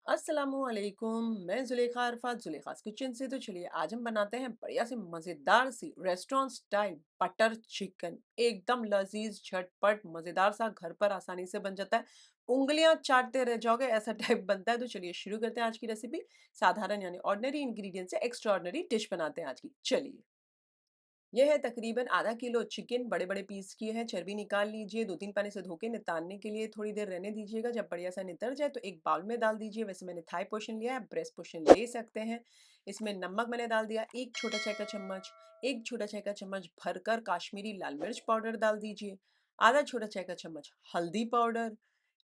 अस्सलामुअलैकुम। मैं जुलेखा अरफात जुलेखास किचन से। तो चलिए आज हम बनाते हैं बढ़िया सी मज़ेदार सी रेस्टोरेंट स्टाइल बटर चिकन। एकदम लजीज झटपट मज़ेदार सा, घर पर आसानी से बन जाता है, उंगलियां चाटते रह जाओगे ऐसा टाइप बनता है। तो चलिए शुरू करते हैं आज की रेसिपी। साधारण यानी ऑर्डिनरी इंग्रेडिएंट से एक्स्ट्रा ऑर्डिनरी डिश बनाते हैं आज की। चलिए, यह है तकरीबन आधा किलो चिकन, बड़े बड़े पीस किए हैं। चर्बी निकाल लीजिए, 2-3 पानी से धो के नितारने के लिए थोड़ी देर रहने दीजिएगा। जब बढ़िया सा नितर जाए तो एक बाउल में डाल दीजिए। वैसे मैंने थाई पोर्शन लिया है, ब्रेस्ट पोर्शन ले सकते हैं। इसमें नमक मैंने डाल दिया 1 छोटा चाय का चम्मच। 1 छोटा चाय का चम्मच भरकर काश्मीरी लाल मिर्च पाउडर डाल दीजिए। आधा छोटा चाय का चम्मच हल्दी पाउडर।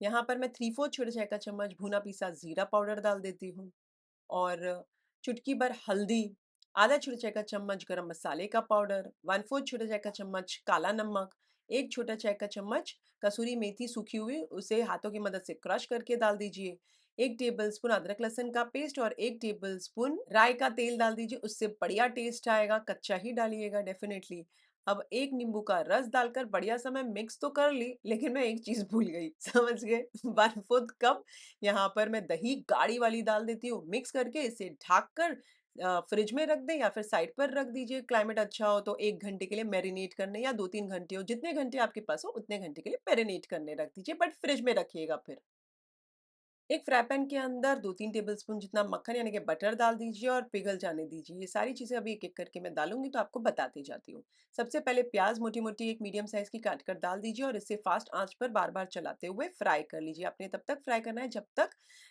यहाँ पर मैं 3/4 छोटा चाय का चम्मच भुना पीसा जीरा पाउडर डाल देती हूँ। और चुटकी भर हल्दी, आधा छोटा चाय का चम्मच गरम मसाले का पाउडर, 1/4 छोटा चाय का चम्मच काला नमक, 1 छोटा चाय का चम्मच कसूरी मेथी सूखी हुई, उसे हाथों की मदद से क्रश करके डाल दीजिए। 1 टेबलस्पून अदरक लहसुन का पेस्ट और 1 टेबलस्पून राई का तेल डाल दीजिए, उससे बढ़िया टेस्ट आएगा। कच्चा ही डालिएगा डेफिनेटली। अब 1 नींबू का रस डालकर बढ़िया सा मैं मिक्स तो कर ली, लेकिन मैं एक चीज़ भूल गई। समझ गए? 1/4 कप यहाँ पर मैं दही गाढ़ी वाली डाल देती हूँ। मिक्स करके इसे ढक कर फ्रिज में रख दें या फिर साइड पर रख दीजिए। क्लाइमेट अच्छा हो तो 1 घंटे के लिए मैरिनेट करने, या 2-3 घंटे हो, जितने घंटे आपके पास हो उतने घंटे के लिए मैरिनेट करने रख दीजिए, बट फ्रिज में रखिएगा फिर। एक फ्राई पैन के अंदर 2-3 टेबलस्पून जितना मक्खन यानी कि बटर डाल दीजिए और पिघल जाने दीजिए। ये सारी चीज़ें अभी एक-एक करके मैं डालूँगी तो आपको बताती जाती हूँ। सबसे पहले प्याज़ मोटी-मोटी एक मीडियम साइज़ की काट कर डाल दीजिए और इसे फ़ास्ट आँच पर बार-बार चलाते हुए फ्राई कर लीजिए। आपने तब तक फ्राई करना है जब तक,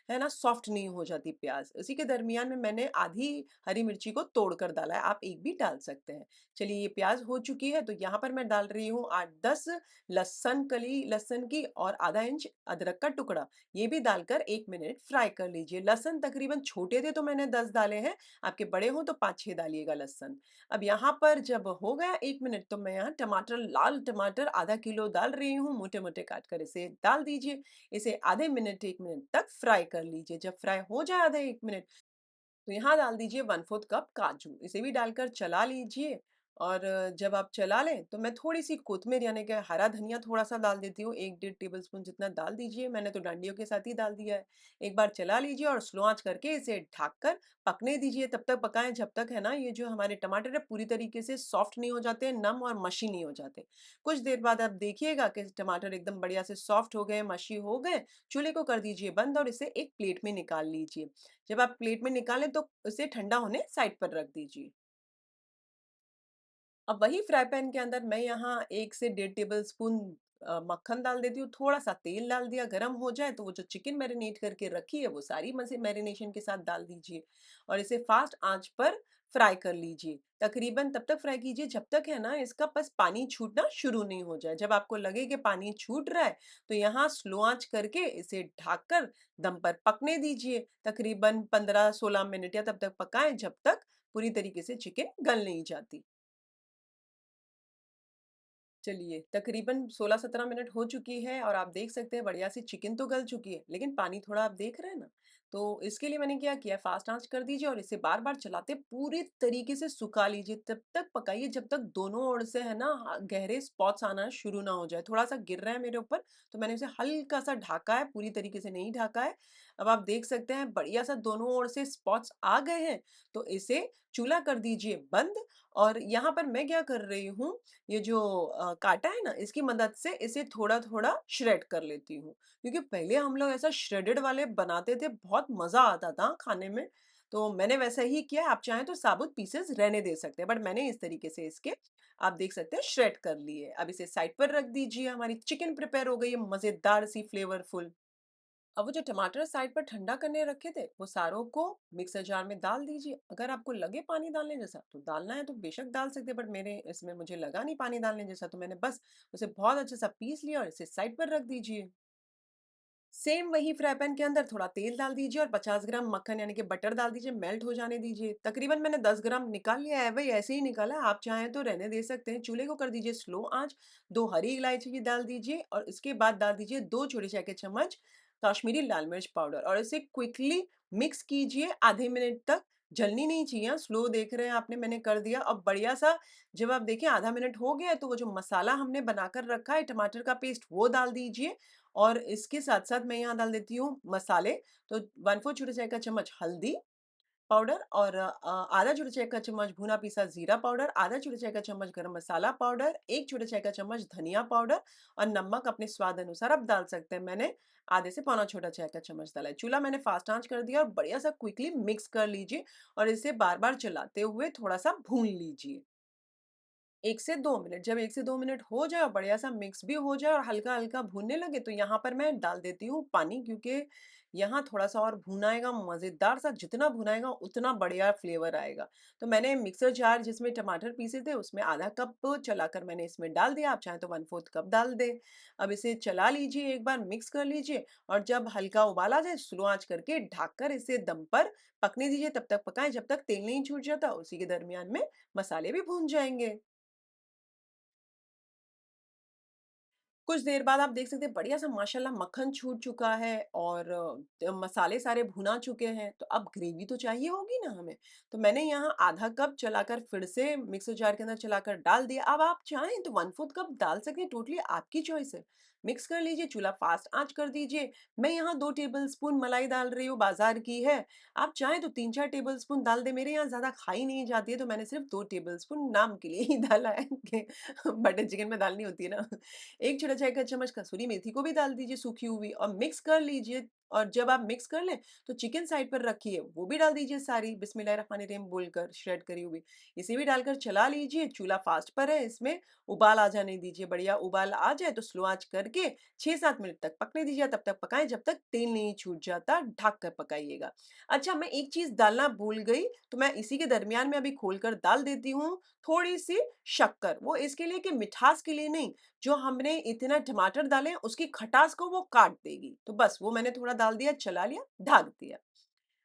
है ना, सॉफ्ट नहीं हो जाती प्याज़। उसी के दरमियान में मैंने आधी हरी मिर्ची को तोड़ कर डाला है, आप एक भी डाल सकते हैं। चलिए, ये प्याज़ हो चुकी है तो यहाँ पर मैं डाल रही हूँ 8-10 लहसुन की और आधा इंच अदरक का टुकड़ा। ये भी डालकर 1 मिनट फ्राई कर लीजिए। लहसुन तकरीबन छोटे थे तो मैंने 10 डाले हैं, आपके बड़े हों तो 5-6 डालिएगा लहसुन। अब यहाँ पर जब हो गया 1 मिनट तो मैं यहाँ टमाटर, लाल टमाटर आधा किलो डाल रही हूँ, मोटे-मोटे काट कर इसे डाल दीजिए। इसे आधे मिनट 1 मिनट तक फ्राई कर लीजिए। जब फ्राई हो जाए आधा 1 मिनट तो यहाँ डाल दीजिए 1/4 कप काजू, इसे भी डालकर चला लीजिए। और जब आप चला लें तो मैं थोड़ी-सी कोत्मीर यानी कि हरा धनिया थोड़ा-सा डाल देती हूँ, 1 डेढ़ टेबलस्पून जितना डाल दीजिए, मैंने तो डंडियों के साथ ही डाल दिया है। एक बार चला लीजिए और स्लो आँच करके इसे ढककर पकने दीजिए, तब तक पकाएँ जब तक, है ना, ये जो हमारे टमाटर है पूरी तरीके से सॉफ्ट नहीं हो जाते, नम और मशी नहीं हो जाते। कुछ देर बाद आप देखिएगा कि टमाटर एकदम बढ़िया से सॉफ्ट हो गए, मशी हो गए, चूल्हे को कर दीजिए बंद और इसे एक प्लेट में निकाल लीजिए। जब आप प्लेट में निकालें तो उसे ठंडा होने साइड पर रख दीजिए। अब वही फ्राई पैन के अंदर मैं यहाँ 1 से डेढ़ टेबलस्पून मक्खन डाल देती हूँ, थोड़ा-सा तेल डाल दिया, गरम हो जाए तो वो जो चिकन मैरिनेट करके रखी है वो सारी मज़े मैरिनेशन के साथ डाल दीजिए और इसे फ़ास्ट आँच पर फ्राई कर लीजिए। तकरीबन तब तक फ्राई कीजिए जब तक, है ना, इसका बस पानी छूटना शुरू नहीं हो जाए। जब आपको लगे कि पानी छूट रहा है तो यहाँ स्लो आँच करके इसे ढककर दम पर पकने दीजिए। तकरीबन 15-16 मिनट या तब तक पकाएँ जब तक पूरी तरीके से चिकन गल नहीं जाती। चलिए, तकरीबन 16-17 मिनट हो चुकी है और आप देख सकते हैं बढ़िया सी चिकन तो गल चुकी है, लेकिन पानी थोड़ा आप देख रहे हैं ना? तो इसके लिए मैंने क्या किया, फ़ास्ट आँच कर दीजिए और इसे बार-बार चलाते पूरी तरीके से सुखा लीजिए। तब तक पकाइए जब तक दोनों ओर से, है ना, गहरे स्पॉट्स आना शुरू ना हो जाए। थोड़ा-सा गिर रहा है मेरे ऊपर, तो मैंने उसे हल्का-सा ढका है, पूरी तरीके से नहीं ढका है। अब आप देख सकते हैं बढ़िया-सा दोनों ओर से स्पॉट्स आ गए हैं, तो इसे चूल्हा कर दीजिए बंद। और यहाँ पर मैं क्या कर रही हूँ, ये जो काँटा है ना, इसकी मदद से इसे थोड़ा-थोड़ा श्रेड कर लेती हूँ। क्योंकि पहले हम लोग ऐसा श्रेडेड वाले बनाते थे, बहुत मज़ा आता था खाने में। तो मैंने वैसा ही किया है, आप चाहें तो साबुत पीसेज़ रहने दे सकते हैं, बट मैंने इस तरीके से इसके, आप देख सकते हैं, श्रेड कर लिए। अब इसे साइड पर रख दीजिए, हमारी चिकन प्रिपेयर हो गई है मज़ेदार सी फ्लेवरफुल। अब वो जो टमाटर साइड पर ठंडा करने रखे थे, वो सारों को मिक्सर जार में डाल दीजिए। अगर आपको लगे पानी डालने जैसा तो डालना है तो बेशक डाल सकते हैं, बट मेरे इसमें मुझे लगा नहीं पानी डालने जैसा, तो मैंने बस उसे बहुत अच्छे सा पीस लिया और इसे साइड पर रख दीजिए। सेम वही फ्राई पैन के अंदर थोड़ा तेल डाल दीजिए और 50 ग्राम मक्खन यानी कि बटर डाल दीजिए, मेल्ट हो जाने दीजिए। तकरीबन मैंने 10 ग्राम निकाल लिया है, वही ऐसे ही निकाला है, आप चाहें तो रहने दे सकते हैं। चूल्हे को कर दीजिए स्लो आंच, 2 हरी इलायची की डाल दीजिए और इसके बाद डाल दीजिए 2 छोटे चाय के चम्मच कश्मीरी लाल मिर्च पाउडर और इसे क्विकली मिक्स कीजिए आधे मिनट तक। जलनी नहीं चाहिए, स्लो देख रहे हैं आपने, मैंने कर दिया। अब बढ़िया सा, जब आप देखें आधा मिनट हो गया है तो वो जो मसाला हमने बनाकर रखा है टमाटर का पेस्ट वो डाल दीजिए और इसके साथ-साथ मैं यहाँ डाल देती हूँ मसाले। तो 1/4 छोटे चाय का चम्मच हल्दी पाउडर और आधा छोटा चाय का चम्मच भुना पिसा जीरा पाउडर, आधा छोटा चाय का चम्मच गरम मसाला पाउडर, 1 छोटा चाय का चम्मच धनिया पाउडर और नमक अपने स्वाद अनुसार आप डाल सकते हैं। मैंने आधे से पौना छोटा चाय का चम्मच डाला है। चूल्हा मैंने फास्ट आँच कर दिया और बढ़िया सा क्विकली मिक्स कर लीजिए और इसे बार-बार चलाते हुए थोड़ा-सा भून लीजिए। 1 से 2 मिनट, जब 1 से 2 मिनट हो जाए और बढ़िया-सा मिक्स भी हो जाए और हल्का-हल्का भूनने लगे, तो यहाँ पर मैं डाल देती हूँ पानी क्योंकि यहाँ थोड़ा-सा और भुनाएगा, मज़ेदार सा जितना भुनाएगा उतना बढ़िया फ्लेवर आएगा। तो मैंने मिक्सर जार जिसमें टमाटर पीसे थे, उसमें आधा कप चलाकर मैंने इसमें डाल दिया, आप चाहें तो 1/4 कप डाल दें। अब इसे चला लीजिए, एक बार मिक्स कर लीजिए और जब हल्का उबाल आ जाए, स्लो आँच करके ढककर इसे दम पर पकने दीजिए, तब तक पकाएँ जब तक तेल नहीं छूट जाता। उसी के दरमियान में मसाले भी भून जाएँगे। कुछ देर बाद आप देख सकते हैं बढ़िया-सा माशाल्लाह मक्खन छूट चुका है और मसाले सारे भुना चुके हैं, तो अब ग्रेवी तो चाहिए होगी ना हमें। तो मैंने यहाँ आधा कप चलाकर फिर से मिक्सर जार के अंदर चलाकर डाल दिया। अब आप चाहें तो 1/4 कप डाल सकते हैं, टोटली आपकी चॉइस है। मिक्स कर लीजिए, चूल्हा फास्ट आँच कर दीजिए। मैं यहाँ 2 टेबलस्पून मलाई डाल रही हूँ, बाज़ार की है। आप चाहें तो 3-4 टेबलस्पून डाल दें। मेरे यहाँ ज़्यादा खाई नहीं जाती है, तो मैंने सिर्फ़ 2 टेबलस्पून नाम के लिए ही डाला है कि बटर चिकन में डालनी होती है ना। 1 छोटा चाय का चम्मच कसूरी मेथी को भी डाल दीजिए सूखी हुई और मिक्स कर लीजिए और जब आप मिक्स कर लें तो चिकन साइड पर रखिए, वो भी डाल दीजिए सारी बिस्मिल्लाहिर्रहमानिर्रहीम बोलकर श्रेड करी हुई। इसे भी डालकर चला लीजिए, चूल्हा फास्ट पर है, इसमें उबाल आ जाने दीजिए, बढ़िया उबाल आ जाए तो स्लो आँच करके 6-7 मिनट तक पकने दीजिए, तब तक पकाएँ जब तक तेल नहीं छूट जाता, ढक कर पकाइएगा। अच्छा, मैं एक चीज़ डालना भूल गई, तो मैं इसी के दरमियान में अभी खोलकर डाल देती हूँ थोड़ी-सी शक्कर, वो इसके लिए कि मिठास के लिए नहीं, जो हमने इतना टमाटर डाले हैं उसकी खटास को वो काट देगी। तो बस वो मैंने थोड़ा डाल दिया, चला लिया, ढक दिया।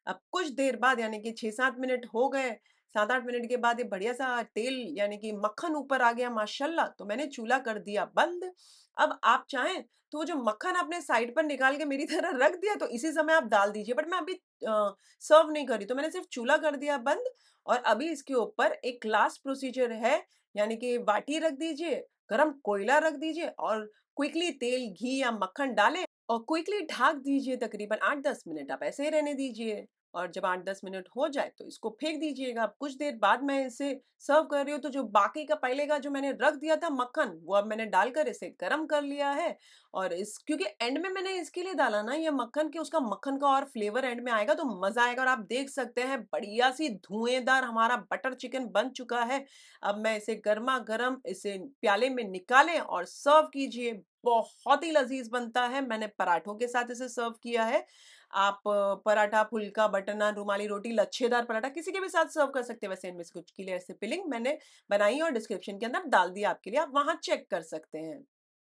अब कुछ देर बाद यानी कि 6-7 मिनट हो गए, 7-8 मिनट के बाद ये बढ़िया-सा तेल यानी कि मक्खन ऊपर आ गया माशाल्लाह, तो मैंने चूल्हा कर दिया बंद। अब आप चाहें तो वो जो मक्खन आपने साइड पर निकाल के मेरी तरह रख दिया तो इसी समय आप डाल दीजिए, बट मैं अभी सर्व नहीं कर रही, तो मैंने सिर्फ चूल्हा कर दिया बंद और अभी इसके ऊपर एक लास्ट प्रोसीजर है, यानी कि बाटी रख दीजिए, गरम कोयला रख दीजिए और क्विकली तेल, घी या मक्खन डालें और क्विकली ढक दीजिए तकरीबन 8-10 मिनट आप ऐसे ही रहने दीजिए और जब 8-10 मिनट हो जाए तो इसको फेंक दीजिएगा। अब कुछ देर बाद मैं इसे सर्व कर रही हूँ तो जो बाकी का पहले का जो मैंने रख दिया था मक्खन, वो अब मैंने डालकर इसे गरम कर लिया है और इस क्योंकि एंड में मैंने इसके लिए डाला ना ये मक्खन कि उसका मक्खन का और फ्लेवर एंड में आएगा तो मज़ा आएगा और आप देख सकते हैं बढ़िया-सी धुएँदार हमारा बटर चिकन बन चुका है। अब मैं इसे गरमा-गरम इसे प्याले में निकालें और सर्व कीजिए। बहुत ही लज़ीज़ बनता है, मैंने पराठों के साथ इसे सर्व किया है। आप पराठा, फुल्का, बटर नान, रुमाली रोटी, लच्छेदार पराठा किसी के भी साथ सर्व कर सकते हैं वैसे इनमें से कुछ के लिए रेसिपी लिंक मैंने बनाई है और डिस्क्रिप्शन के अंदर डाल दिया आपके लिए, आप वहाँ चेक कर सकते हैं।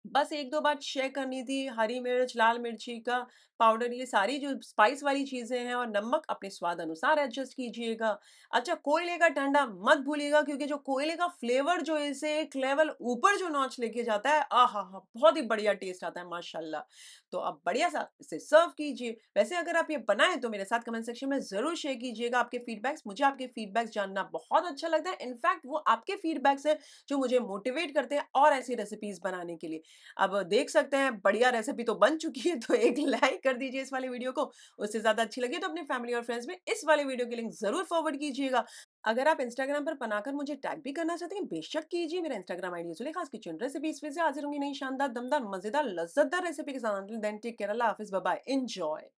बस 1-2 बात शेयर करनी थी, हरी मिर्च, लाल मिर्ची का पाउडर ये सारी जो स्पाइस वाली चीज़ें हैं और नमक अपने स्वाद अनुसार एडजस्ट कीजिएगा। अच्छा कोयले का ठंडा मत भूलिएगा क्योंकि जो कोयले का फ्लेवर जो इसे एक लेवल ऊपर जो नॉच लेके जाता है, आहाहा! बहुत ही बढ़िया टेस्ट आता है माशाल्लाह। तो आप बढ़िया-सा इसे सर्व कीजिए। वैसे अगर आप ये बनाएँ तो मेरे साथ कमेंट सेक्शन में ज़रूर शेयर कीजिएगा आपके फीडबैक्स, मुझे आपके फीडबैक्स जानना बहुत अच्छा लगता है। इनफैक्ट वो आपके फीडबैक्स हैं जो मुझे मोटिवेट करते हैं और ऐसी रेसिपीज़ बनाने के लिए। अब देख सकते हैं बढ़िया रेसिपी तो बन चुकी है तो एक लाइक कर दीजिए इस वाले वीडियो को। उससे ज़्यादा अच्छी लगी तो अपनी फैमिली और फ्रेंड्स में इस वाले वीडियो की लिंक ज़रूर फॉरवर्ड कीजिएगा। अगर आप इंस्टाग्राम पर बनाकर मुझे टैग भी करना चाहते हैं बेशक कीजिए। मेरा इंस्टाग्राम आईडी है ज़ुलेखास किचन रेसिपीज़। फिर से हाज़िर होंगी नई शानदार, दमदार, मज़ेदार, लज़्ज़तदार रेसिपी के साथ। अंटिल देन टेक केयर, अल्लाह हाफ़िज़, बाय बाय, एन्जॉय।